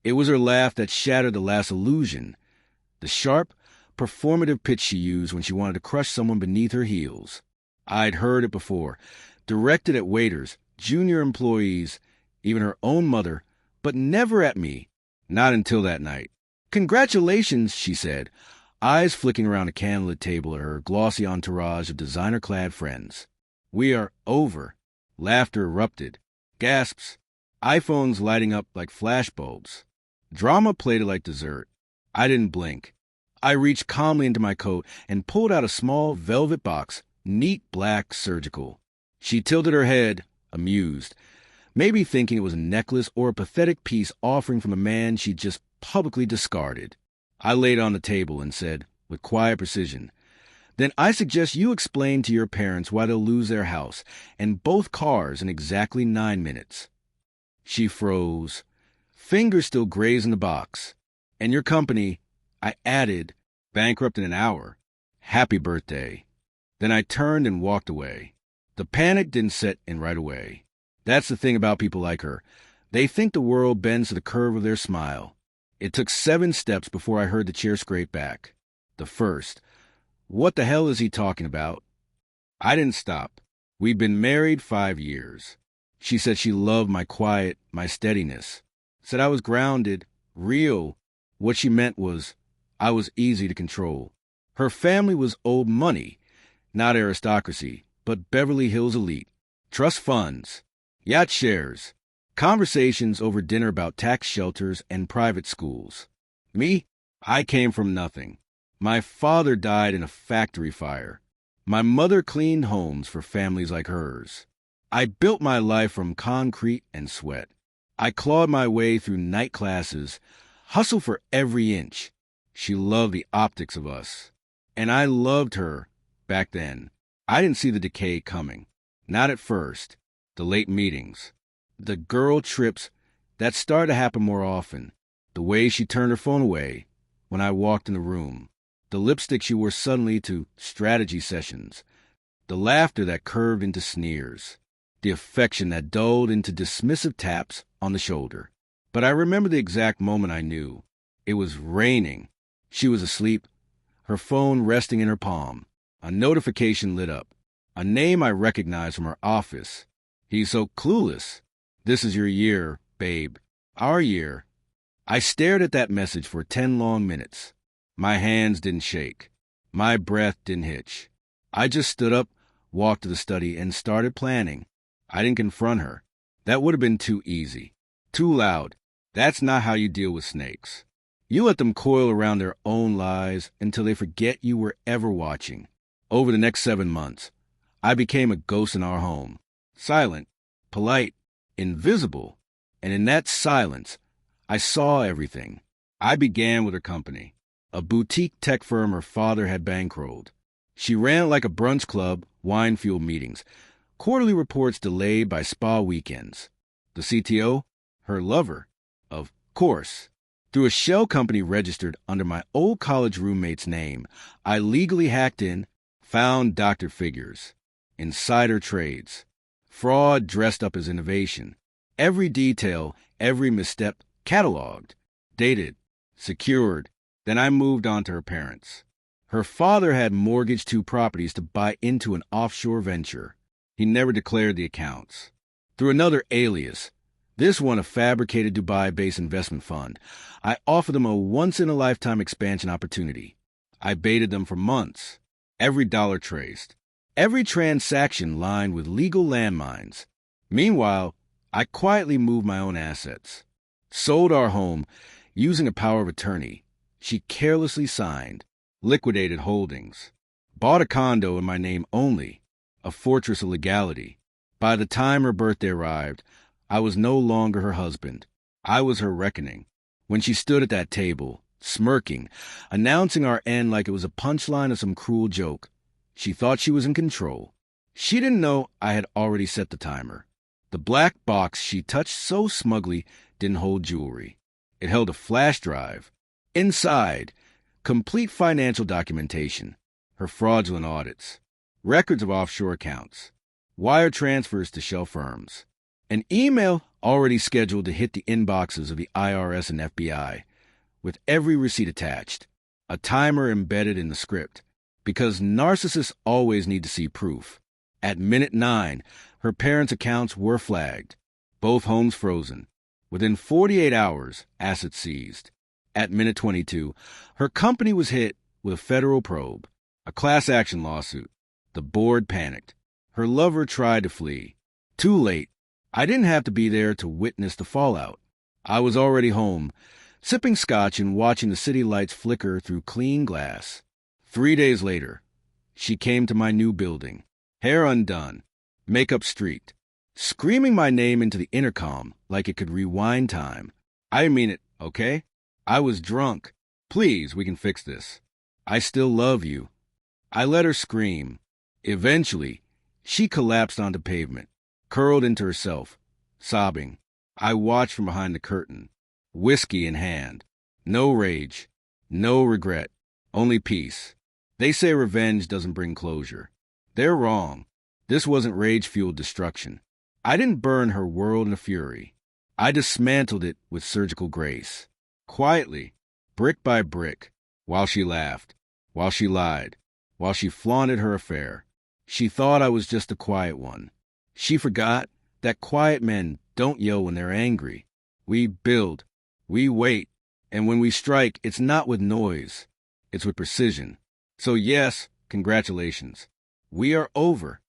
It was her laugh that shattered the last illusion, the sharp, performative pitch she used when she wanted to crush someone beneath her heels. I'd heard it before, directed at waiters, junior employees, even her own mother, but never at me. Not until that night. "Congratulations," she said, eyes flicking around a candlelit table at her glossy entourage of designer-clad friends. "We are over." Laughter erupted. Gasps. iPhones lighting up like flashbulbs. Drama plated like dessert. I didn't blink. I reached calmly into my coat and pulled out a small velvet box, neat, black, surgical. She tilted her head, amused, maybe thinking it was a necklace or a pathetic peace offering from a man she'd just publicly discarded. I laid it on the table and said, with quiet precision, "Then I suggest you explain to your parents why they'll lose their house and both cars in exactly 9 minutes." She froze, fingers still grazing the box. "And your company," I added, "bankrupt in an hour. Happy birthday." Then I turned and walked away. The panic didn't set in right away. That's the thing about people like her. They think the world bends to the curve of their smile. It took 7 steps before I heard the chair scrape back. The first, "What the hell is he talking about?" I didn't stop. We'd been married 5 years. She said she loved my quiet, my steadiness. Said I was grounded, real. What she meant was I was easy to control. Her family was old money, not aristocracy, but Beverly Hills elite. Trust funds, yacht shares, conversations over dinner about tax shelters and private schools. Me? I came from nothing. My father died in a factory fire. My mother cleaned homes for families like hers. I built my life from concrete and sweat. I clawed my way through night classes, hustled for every inch. She loved the optics of us. And I loved her back then. I didn't see the decay coming. Not at first. The late meetings. The girl trips that started to happen more often. The way she turned her phone away when I walked in the room. The lipstick she wore suddenly to strategy sessions. The laughter that curved into sneers. The affection that dulled into dismissive taps on the shoulder. But I remember the exact moment I knew. It was raining. She was asleep, her phone resting in her palm. A notification lit up. A name I recognized from her office. "He's so clueless. This is your year, babe. Our year." I stared at that message for 10 long minutes. My hands didn't shake. My breath didn't hitch. I just stood up, walked to the study, and started planning. I didn't confront her. That would have been too easy. Too loud. That's not how you deal with snakes. You let them coil around their own lies until they forget you were ever watching. Over the next 7 months, I became a ghost in our home. Silent, polite, invisible. And in that silence, I saw everything. I began with her company, a boutique tech firm her father had bankrolled. She ran it like a brunch club, wine-fueled meetings, quarterly reports delayed by spa weekends. The CTO, her lover, of course. Through a shell company registered under my old college roommate's name, I legally hacked in, found doctored figures, insider trades, fraud dressed up as innovation. Every detail, every misstep, cataloged, dated, secured. Then I moved on to her parents. Her father had mortgaged 2 properties to buy into an offshore venture. He never declared the accounts. Through another alias, this one a fabricated Dubai-based investment fund, I offered them a once-in-a-lifetime expansion opportunity. I baited them for months. Every dollar traced. Every transaction lined with legal landmines. Meanwhile, I quietly moved my own assets. Sold our home using a power of attorney. She carelessly signed. Liquidated holdings. Bought a condo in my name only. A fortress of legality. By the time her birthday arrived, I was no longer her husband. I was her reckoning. When she stood at that table, smirking, announcing our end like it was a punchline of some cruel joke, she thought she was in control. She didn't know I had already set the timer. The black box she touched so smugly didn't hold jewelry. It held a flash drive. Inside, complete financial documentation, her fraudulent audits, records of offshore accounts, wire transfers to shell firms, an email already scheduled to hit the inboxes of the IRS and FBI, with every receipt attached, a timer embedded in the script, because narcissists always need to see proof. At minute 9, her parents' accounts were flagged, both homes frozen. Within 48 hours, assets seized. At minute 22, her company was hit with a federal probe, a class action lawsuit. The board panicked. Her lover tried to flee. Too late. I didn't have to be there to witness the fallout. I was already home, sipping scotch and watching the city lights flicker through clean glass. 3 days later, she came to my new building, hair undone, makeup streaked, screaming my name into the intercom like it could rewind time. I mean it, okay? I was drunk. Please, we can fix this. I still love you. I let her scream. Eventually, she collapsed onto pavement, curled into herself, sobbing. I watched from behind the curtain, whiskey in hand. No rage, no regret, only peace. They say revenge doesn't bring closure. They're wrong. This wasn't rage-fueled destruction. I didn't burn her world in a fury. I dismantled it with surgical grace. Quietly, brick by brick, while she laughed, while she lied, while she flaunted her affair. She thought I was just a quiet one. She forgot that quiet men don't yell when they're angry. We build, we wait, and when we strike, it's not with noise. It's with precision. So yes, congratulations. We are over.